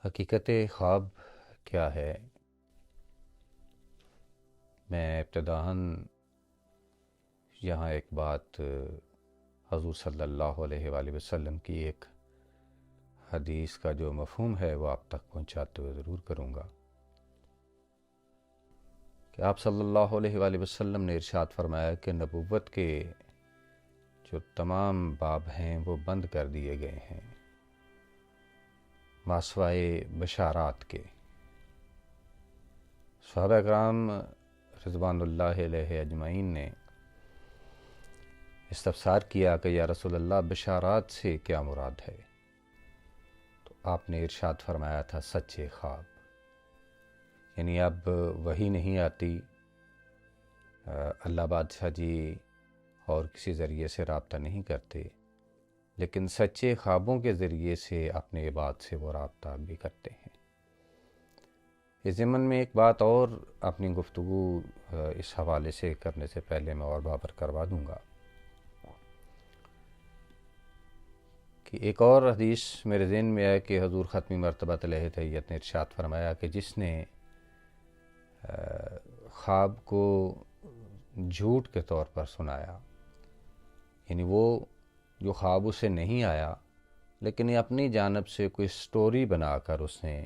حقیقت خواب کیا ہے؟ میں ابتداً یہاں ایک بات حضور صلی اللہ علیہ وآلہ وسلم کی ایک حدیث کا جو مفہوم ہے وہ آپ تک پہنچاتے ہوئے ضرور کروں گا کہ آپ صلی اللہ علیہ وآلہ وسلم نے ارشاد فرمایا کہ نبوت کے جو تمام باب ہیں وہ بند کر دیے گئے ہیں ماسوائے بشارات کے۔ صحابہ کرام رضوان اللہ علیہ اجمعین نے استفسار کیا کہ یا رسول اللہ بشارات سے کیا مراد ہے؟ تو آپ نے ارشاد فرمایا تھا سچے خواب، یعنی اب وہی نہیں آتی، اللہ بادشاہ جی اور کسی ذریعے سے رابطہ نہیں کرتے، لیکن سچے خوابوں کے ذریعے سے اپنے عباد سے وہ رابطہ بھی کرتے ہیں۔ اس ضمن میں ایک بات اور اپنی گفتگو اس حوالے سے کرنے سے پہلے میں اور بابر کروا دوں گا کہ ایک اور حدیث میرے ذہن میں ہے کہ حضور ختمی مرتبہ علیہ تحیت نے ارشاد فرمایا کہ جس نے خواب کو جھوٹ کے طور پر سنایا، یعنی وہ جو خواب اسے نہیں آیا لیکن یہ اپنی جانب سے کوئی سٹوری بنا کر اس نے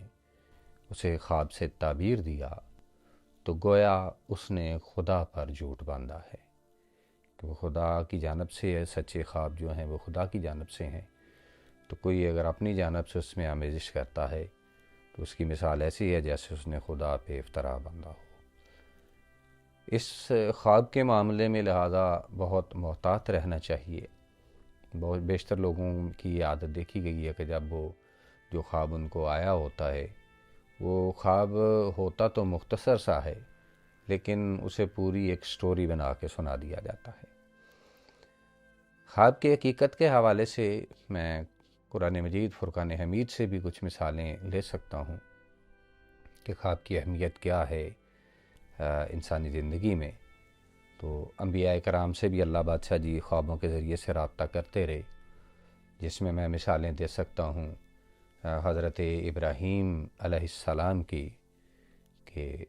اسے خواب سے تعبیر دیا، تو گویا اس نے خدا پر جھوٹ باندھا ہے کہ وہ خدا کی جانب سے ہے۔ سچے خواب جو ہیں وہ خدا کی جانب سے ہیں، تو کوئی اگر اپنی جانب سے اس میں آمیزش کرتا ہے تو اس کی مثال ایسی ہے جیسے اس نے خدا پہ افطرا باندھا ہو۔ اس خواب کے معاملے میں لہذا بہت محتاط رہنا چاہیے۔ بہت بیشتر لوگوں کی یہ عادت دیکھی گئی ہے کہ جب وہ جو خواب ان کو آیا ہوتا ہے وہ خواب ہوتا تو مختصر سا ہے لیکن اسے پوری ایک سٹوری بنا کے سنا دیا جاتا ہے۔ خواب کی حقیقت کے حوالے سے میں قرآن مجید فرقان حمید سے بھی کچھ مثالیں لے سکتا ہوں کہ خواب کی اہمیت کیا ہے انسانی زندگی میں۔ تو انبیاء کرام سے بھی اللہ بادشاہ جی خوابوں کے ذریعے سے رابطہ کرتے رہے، جس میں مثالیں دے سکتا ہوں حضرت ابراہیم علیہ السلام کی، کہ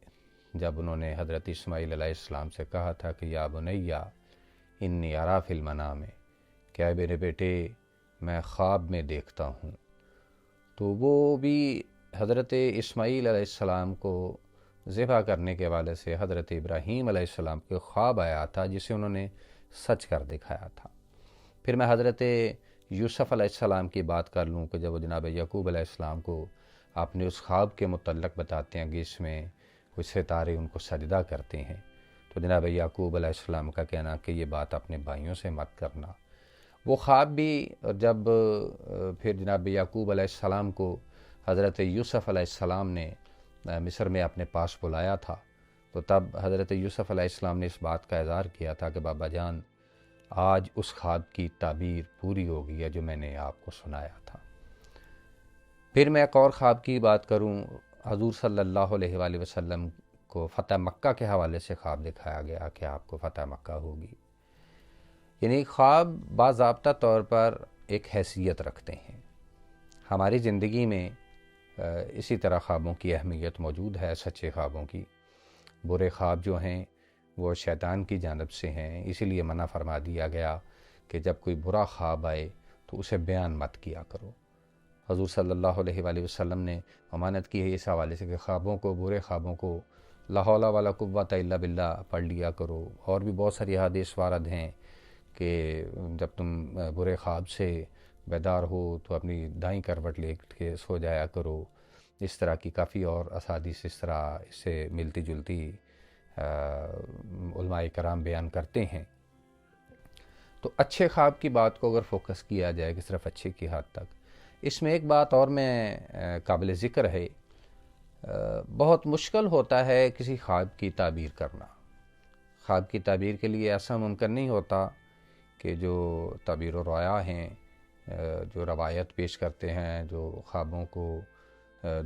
جب انہوں نے حضرت اسماعیل علیہ السلام سے کہا تھا کہ یا بنیا انی ارا فی المنام، کیا میرے بیٹے میں خواب میں دیکھتا ہوں، تو وہ بھی حضرت اسماعیل علیہ السلام کو ذبح کرنے کے حوالے سے حضرت ابراہیم علیہ السلام کے خواب آیا تھا جسے انہوں نے سچ کر دکھایا تھا۔ پھر میں حضرت یوسف علیہ السلام کی بات کر لوں کہ جب وہ جناب یعقوب علیہ السلام کو آپ نے اس خواب کے متعلق بتاتے ہیں کہ اس میں کچھ ستارے ان کو سجدہ کرتے ہیں، تو جناب یعقوب علیہ السلام کا کہنا کہ یہ بات اپنے بھائیوں سے مت کرنا۔ وہ خواب بھی جب پھر جناب یعقوب علیہ السلام کو حضرت یوسف علیہ السلام نے مصر میں اپنے پاس بلایا تھا، تو تب حضرت یوسف علیہ السلام نے اس بات کا اظہار کیا تھا کہ بابا جان آج اس خواب کی تعبیر پوری ہو گئی ہے جو میں نے آپ کو سنایا تھا۔ پھر میں ایک اور خواب کی بات کروں، حضور صلی اللہ علیہ وآلہ وسلم کو فتح مکہ کے حوالے سے خواب دکھایا گیا کہ آپ کو فتح مکہ ہوگی۔ یعنی خواب باضابطہ طور پر ایک حیثیت رکھتے ہیں ہماری زندگی میں۔ اسی طرح خوابوں کی اہمیت موجود ہے، سچے خوابوں کی۔ برے خواب جو ہیں وہ شیطان کی جانب سے ہیں، اسی لیے منع فرما دیا گیا کہ جب کوئی برا خواب آئے تو اسے بیان مت کیا کرو۔ حضور صلی اللہ علیہ وآلہ وسلم نے ممانعت کی ہے اس حوالے سے کہ خوابوں کو، برے خوابوں کو لا حول ولا قوۃ الا باللہ پڑھ لیا کرو۔ اور بھی بہت ساری احادیث وارد ہیں کہ جب تم برے خواب سے بیدار ہو تو اپنی دائیں کروٹ لے کے سو جایا کرو۔ اس طرح کی کافی اور احادیث اس طرح اس سے ملتی جلتی علماء کرام بیان کرتے ہیں۔ تو اچھے خواب کی بات کو اگر فوکس کیا جائے کہ صرف اچھے کی حد تک، اس میں ایک بات اور میں قابل ذکر ہے، بہت مشکل ہوتا ہے کسی خواب کی تعبیر کرنا۔ خواب کی تعبیر کے لیے ایسا ممکن نہیں ہوتا کہ جو تعبیر و رؤیا ہیں، جو روایت پیش کرتے ہیں، جو خوابوں کو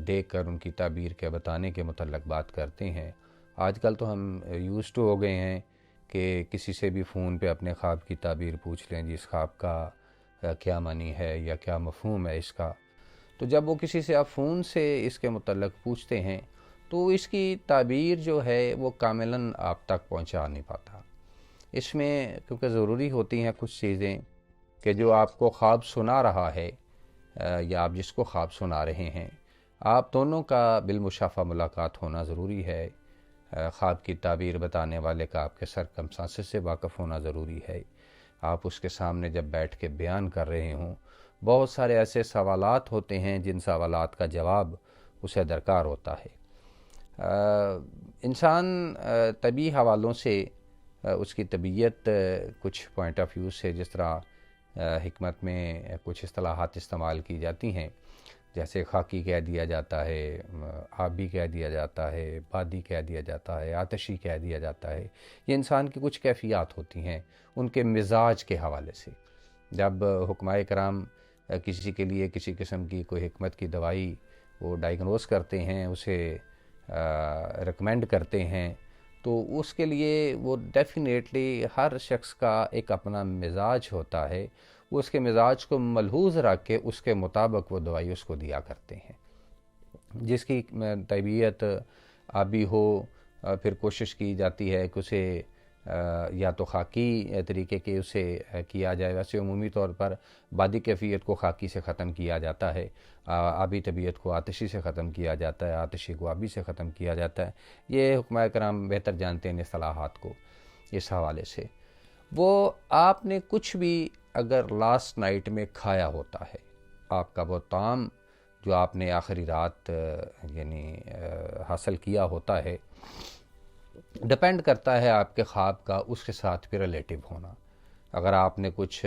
دیکھ کر ان کی تعبیر کے بتانے کے متعلق بات کرتے ہیں، آج کل تو ہم یوزڈ ہو گئے ہیں کہ کسی سے بھی فون پہ اپنے خواب کی تعبیر پوچھ لیں، جی اس خواب کا کیا معنی ہے یا کیا مفہوم ہے اس کا۔ تو جب وہ کسی سے آپ فون سے اس کے متعلق پوچھتے ہیں تو اس کی تعبیر جو ہے وہ کاملاً آپ تک پہنچا نہیں پاتا۔ اس میں کیونکہ ضروری ہوتی ہیں کچھ چیزیں کہ جو آپ کو خواب سنا رہا ہے یا آپ جس کو خواب سنا رہے ہیں، آپ دونوں کا بالمشافہ ملاقات ہونا ضروری ہے۔ خواب کی تعبیر بتانے والے کا آپ کے سرکمسٹانسز سے واقف ہونا ضروری ہے۔ آپ اس کے سامنے جب بیٹھ کے بیان کر رہے ہوں، بہت سارے ایسے سوالات ہوتے ہیں جن سوالات کا جواب اسے درکار ہوتا ہے۔ انسان طبی حوالوں سے اس کی طبیعت کچھ پوائنٹ آف ویو سے، جس طرح حکمت میں کچھ اصطلاحات استعمال کی جاتی ہیں، جیسے خاکی کہہ دیا جاتا ہے، آبی کہہ دیا جاتا ہے، بادی کہہ دیا جاتا ہے، آتشی کہہ دیا جاتا ہے۔ یہ انسان کی کچھ کیفیات ہوتی ہیں ان کے مزاج کے حوالے سے۔ جب حکمائے کرام کسی کے لیے کسی قسم کی کوئی حکمت کی دوائی وہ ڈائگنوز کرتے ہیں، اسے ریکمینڈ کرتے ہیں، تو اس کے لیے وہ ڈیفینیٹلی ہر شخص کا ایک اپنا مزاج ہوتا ہے، وہ اس کے مزاج کو ملحوظ رکھ کے اس کے مطابق وہ دوائی اس کو دیا کرتے ہیں۔ جس کی طبیعت آبی ہو، پھر کوشش کی جاتی ہے کہ اسے یا تو خاکی طریقے کے اسے کیا جائے۔ ویسے عمومی طور پر بادی کیفیت کو خاکی سے ختم کیا جاتا ہے، آبی طبیعت کو آتشی سے ختم کیا جاتا ہے، آتشی کو آبی سے ختم کیا جاتا ہے۔ یہ حکمائے کرام بہتر جانتے ہیں اصطلاحات کو اس حوالے سے۔ وہ آپ نے کچھ بھی اگر لاسٹ نائٹ میں کھایا ہوتا ہے، آپ کا وہ طعام جو آپ نے آخری رات یعنی حاصل کیا ہوتا ہے، ڈپینڈ کرتا ہے آپ کے خواب کا اس کے ساتھ بھی ریلیٹو ہونا۔ اگر آپ نے کچھ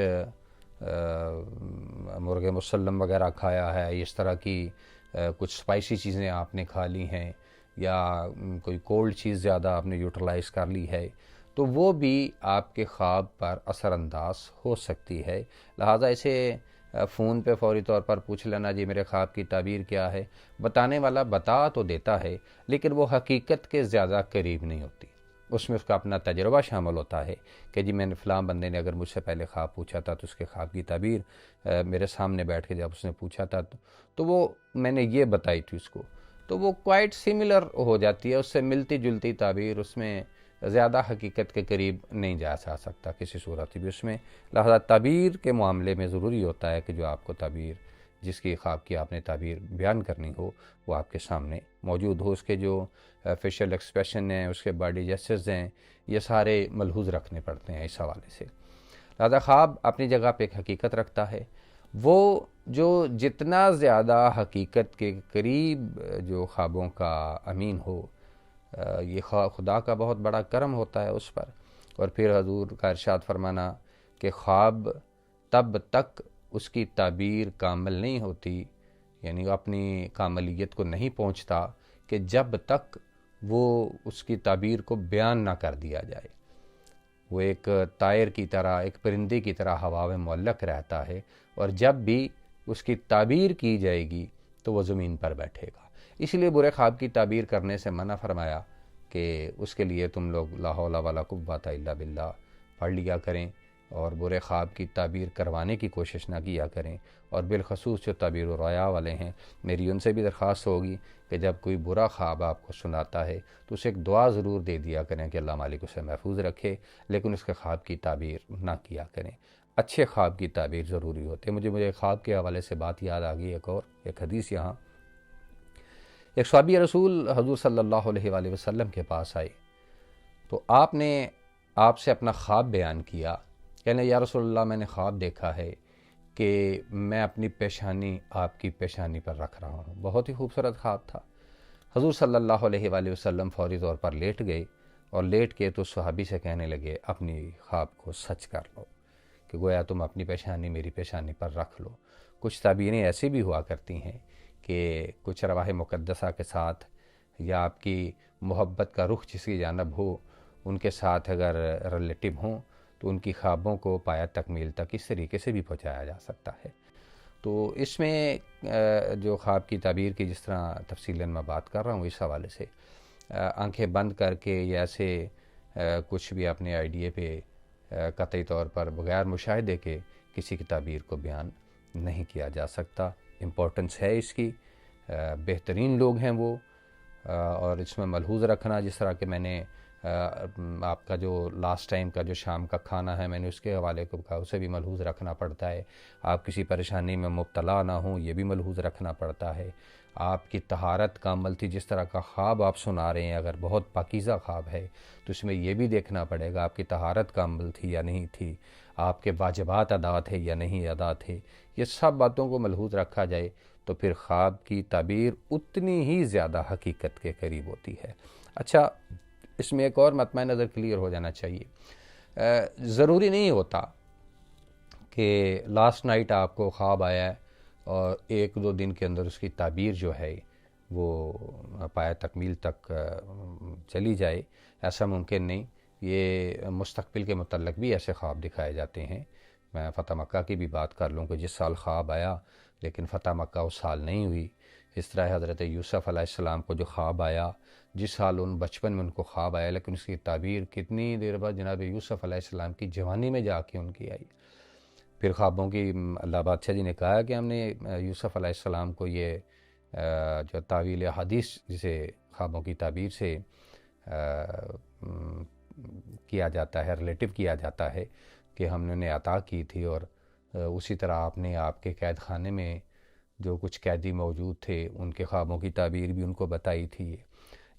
مرغ مسلم وغیرہ کھایا ہے، اس طرح کی کچھ سپائسی چیزیں آپ نے کھا لی ہیں، یا کوئی کولڈ چیز زیادہ آپ نے یوٹیلائز کر لی ہے، تو وہ بھی آپ کے خواب پر اثر انداز ہو سکتی ہے۔ لہٰذا اسے فون پہ فوری طور پر پوچھ لینا جی میرے خواب کی تعبیر کیا ہے، بتانے والا بتا تو دیتا ہے لیکن وہ حقیقت کے زیادہ قریب نہیں ہوتی۔ اس میں اس کا اپنا تجربہ شامل ہوتا ہے کہ جی میں نے فلاں بندے نے اگر مجھ سے پہلے خواب پوچھا تھا تو اس کے خواب کی تعبیر میرے سامنے بیٹھ کے جب اس نے پوچھا تھا تو وہ میں نے یہ بتائی تھی اس کو، تو وہ کوائٹ سملر ہو جاتی ہے، اس سے ملتی جلتی تعبیر، اس میں زیادہ حقیقت کے قریب نہیں جا سکتا کسی صورت بھی اس میں۔ لہذا تعبیر کے معاملے میں ضروری ہوتا ہے کہ جو آپ کو تعبیر جس کی خواب کی آپ نے تعبیر بیان کرنی ہو وہ آپ کے سامنے موجود ہو، اس کے جو فیشل ایکسپریشن ہیں، اس کے باڈی جیسچرز ہیں، یہ سارے ملحوظ رکھنے پڑتے ہیں اس حوالے سے۔ لہذا خواب اپنی جگہ پہ ایک حقیقت رکھتا ہے، وہ جو جتنا زیادہ حقیقت کے قریب جو خوابوں کا امین ہو، یہ خدا کا بہت بڑا کرم ہوتا ہے اس پر۔ اور پھر حضور کا ارشاد فرمانا کہ خواب تب تک اس کی تعبیر کامل نہیں ہوتی، یعنی اپنی کاملیت کو نہیں پہنچتا کہ جب تک وہ اس کی تعبیر کو بیان نہ کر دیا جائے۔ وہ ایک طائر کی طرح، ایک پرندے کی طرح ہوا میں معلق رہتا ہے، اور جب بھی اس کی تعبیر کی جائے گی تو وہ زمین پر بیٹھے گا۔ اس لیے برے خواب کی تعبیر کرنے سے منع فرمایا کہ اس کے لیے تم لوگ لا حول ولا قوۃ الا باللہ پڑھ لیا کریں، اور برے خواب کی تعبیر کروانے کی کوشش نہ کیا کریں۔ اور بالخصوص جو تعبیر و رؤیا والے ہیں، میری ان سے بھی درخواست ہوگی کہ جب کوئی برا خواب آپ کو سناتا ہے تو اسے ایک دعا ضرور دے دیا کریں کہ اللہ مالک اسے محفوظ رکھے، لیکن اس کے خواب کی تعبیر نہ کیا کریں۔ اچھے خواب کی تعبیر ضروری ہوتے ہیں۔ مجھے خواب کے حوالے سے بات یاد آ گئی، ایک حدیث یہاں۔ ایک صحابی رسول حضور صلی اللہ علیہ وآلہ وسلم کے پاس آئے تو آپ سے اپنا خواب بیان کیا، کہنے یا رسول اللہ میں نے خواب دیکھا ہے کہ میں اپنی پیشانی آپ کی پیشانی پر رکھ رہا ہوں۔ بہت ہی خوبصورت خواب تھا۔ حضور صلی اللہ علیہ وآلہ وسلم فوری طور پر لیٹ گئے، اور لیٹ کے تو صحابی سے کہنے لگے اپنی خواب کو سچ کر لو، کہ گویا تم اپنی پیشانی میری پیشانی پر رکھ لو۔ کچھ تعبیریں ایسی بھی ہوا کرتی ہیں کہ کچھ ارواح مقدسہ کے ساتھ یا آپ کی محبت کا رخ جس کی جانب ہو ان کے ساتھ اگر ریلیٹو ہوں تو ان کی خوابوں کو پایہ تکمیل تک اس طریقے سے بھی پہنچایا جا سکتا ہے۔ تو اس میں جو خواب کی تعبیر کی جس طرح تفصیلاً میں بات کر رہا ہوں، اس حوالے سے آنکھیں بند کر کے یا ایسے کچھ بھی اپنے آئیڈیے پہ قطعی طور پر بغیر مشاہدے کے کسی کی تعبیر کو بیان نہیں کیا جا سکتا۔ امپورٹنس ہے اس کی، بہترین لوگ ہیں وہ، اور اس میں ملحوظ رکھنا، جس طرح کہ میں نے آپ کا جو لاسٹ ٹائم کا جو شام کا کھانا ہے میں نے اس کے حوالے کو کہا، اسے بھی ملحوظ رکھنا پڑتا ہے، آپ کسی پریشانی میں مبتلا نہ ہوں یہ بھی ملحوظ رکھنا پڑتا ہے، آپ کی طہارت کامل تھی، جس طرح کا خواب آپ سنا رہے ہیں اگر بہت پاکیزہ خواب ہے تو اس میں یہ بھی دیکھنا پڑے گا آپ کی طہارت کامل تھی یا نہیں تھی، آپ کے واجبات ادا تھے یا نہیں ادا تھے، یہ سب باتوں کو ملحوظ رکھا جائے تو پھر خواب کی تعبیر اتنی ہی زیادہ حقیقت کے قریب ہوتی ہے۔ اچھا، اس میں ایک اور مطمع نظر کلیئر ہو جانا چاہیے، ضروری نہیں ہوتا کہ لاسٹ نائٹ آپ کو خواب آیا ہے اور ایک دو دن کے اندر اس کی تعبیر جو ہے وہ پایہ تکمیل تک چلی جائے، ایسا ممکن نہیں۔ یہ مستقبل کے متعلق بھی ایسے خواب دکھائے جاتے ہیں۔ میں فتح مکہ کی بھی بات کر لوں کہ جس سال خواب آیا لیکن فتح مکہ اس سال نہیں ہوئی، اس طرح حضرت یوسف علیہ السلام کو جو خواب آیا، جس سال بچپن میں ان کو خواب آیا لیکن اس کی تعبیر کتنی دیر بعد جناب یوسف علیہ السلام کی جوانی میں جا کے ان کی آئی۔ پھر خوابوں کی اللہ بادشاہ جی نے کہا کہ ہم نے یوسف علیہ السلام کو یہ جو تعویل حدیث جسے خوابوں کی تعبیر سے کیا جاتا ہے، ریلیٹو کیا جاتا ہے کہ ہم نے انہیں عطا کی تھی، اور اسی طرح آپ نے آپ کے قید خانے میں جو کچھ قیدی موجود تھے ان کے خوابوں کی تعبیر بھی ان کو بتائی تھی۔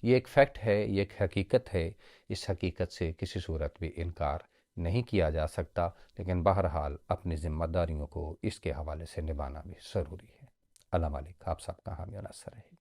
یہ ایک فیکٹ ہے، یہ ایک حقیقت ہے، اس حقیقت سے کسی صورت بھی انکار نہیں کیا جا سکتا، لیکن بہرحال اپنی ذمہ داریوں کو اس کے حوالے سے نبھانا بھی ضروری ہے۔ اللہ مالک آپ سب کا حامی و ناصر رہے۔